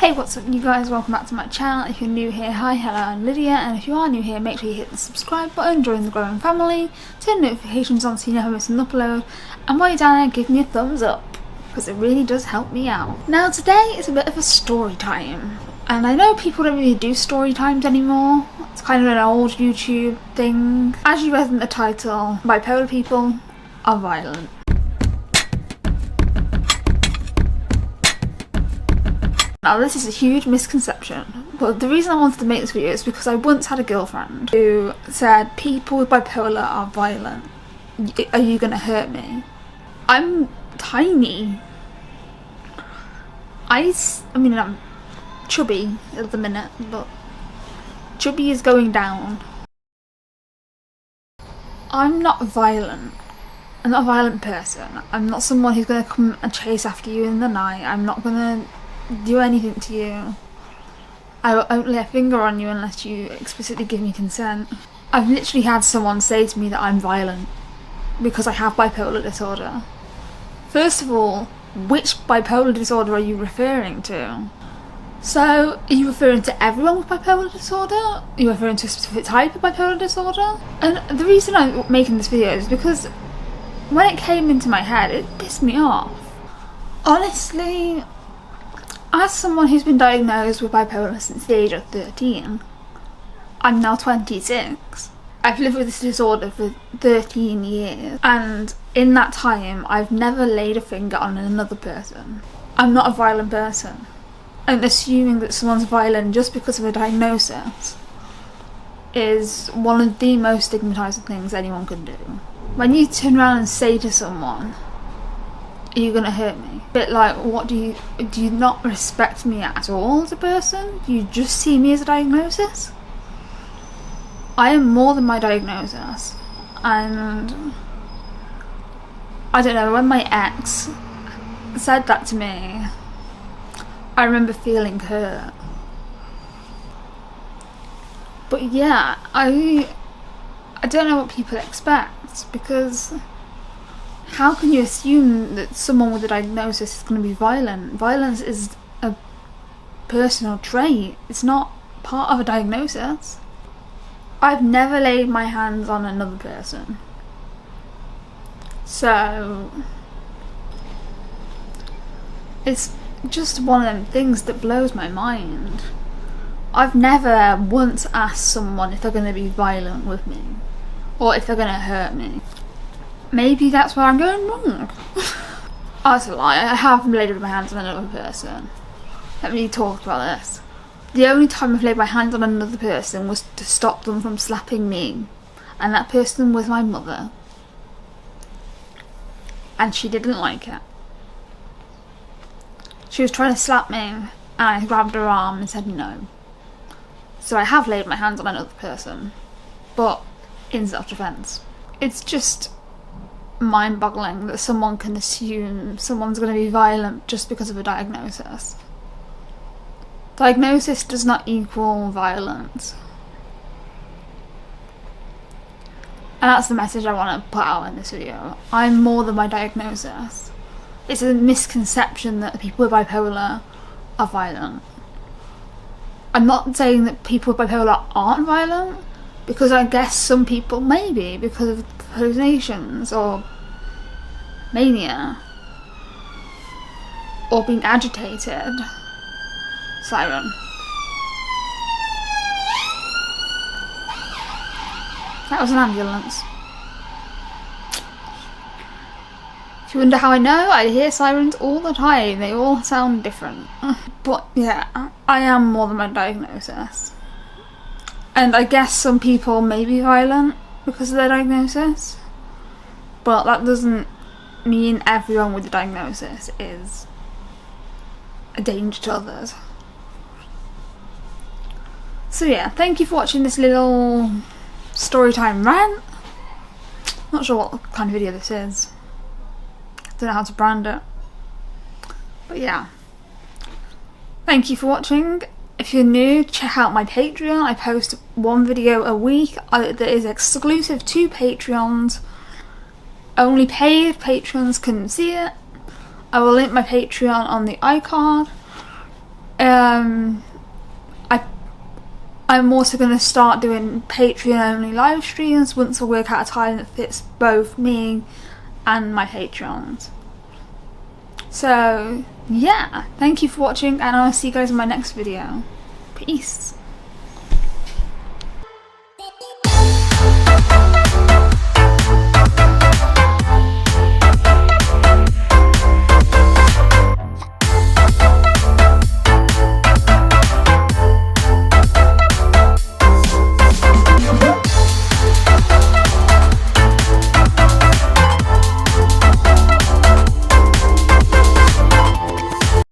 Hey, what's up you guys, welcome back to my channel. If you're new here, hi, hello, I'm Lydia, and if you are new here, make sure you hit the subscribe button, join the growing family, turn notifications on so you never miss an upload, and while you're down there, give me a thumbs up, because it really does help me out. Now today is a bit of a story time, and I know people don't really do story times anymore. It's kind of an old YouTube thing. As you read in the title, bipolar people are violent. Now this is a huge misconception, but the reason I wanted to make this video is because I once had a girlfriend who said people with bipolar are violent. Are you gonna hurt me? I'm tiny. I mean I'm chubby at the minute, but chubby is going down. I'm not violent. I'm not a violent person. I'm not someone who's gonna come and chase after you in the night. I'm not gonna do anything to you. I won't lay a finger on you unless you explicitly give me consent. I've literally had someone say to me that I'm violent because I have bipolar disorder. First of all, which bipolar disorder are you referring to? So, are you referring to everyone with bipolar disorder? Are you referring to a specific type of bipolar disorder? And the reason I'm making this video is because when it came into my head, it pissed me off. Honestly, as someone who's been diagnosed with bipolar since the age of 13, I'm now 26. I've lived with this disorder for 13 years, and in that time I've never laid a finger on another person. I'm not a violent person, and assuming that someone's violent just because of a diagnosis is one of the most stigmatizing things anyone can do. When you turn around and say to someone, "Are you gonna hurt me?" Bit like, what do you not respect me at all as a person? Do you just see me as a diagnosis? I am more than my diagnosis, and I don't know, when my ex said that to me, I remember feeling hurt. But yeah, I don't know what people expect, because how can you assume that someone with a diagnosis is going to be violent? Violence is a personal trait. It's not part of a diagnosis. I've never laid my hands on another person. So it's just one of them things that blows my mind. I've never once asked someone if they're going to be violent with me or if they're going to hurt me. Maybe that's where I'm going wrong. Oh, that's a lie. I have laid my hands on another person. Let me talk about this. The only time I've laid my hands on another person was to stop them from slapping me, and that person was my mother, and she didn't like it. She was trying to slap me, and I grabbed her arm and said no. So I have laid my hands on another person, but in self-defense. It's just mind-boggling that someone can assume someone's going to be violent just because of a diagnosis. Diagnosis does not equal violence. And that's the message I want to put out in this video. I'm more than my diagnosis. It's a misconception that people with bipolar are violent. I'm not saying that people with bipolar aren't violent, because I guess some people maybe because of hallucinations or mania or being agitated. Siren. That was an ambulance. If you wonder how I know, I hear sirens all the time. They all sound different. But yeah, I am more than my diagnosis. And I guess some people may be violent because of their diagnosis, but that doesn't mean everyone with a diagnosis is a danger to others. So yeah, thank you for watching this little storytime rant. Not sure what kind of video this is. Don't know how to brand it. But yeah, thank you for watching. If you're new, check out my Patreon. I post one video a week that is exclusive to Patreons. Only paid patrons can see it. I will link my Patreon on the iCard. I'm also going to start doing Patreon only live streams once I work out a time that fits both me and my Patreons. So yeah, thank you for watching, and I'll see you guys in my next video. Peace.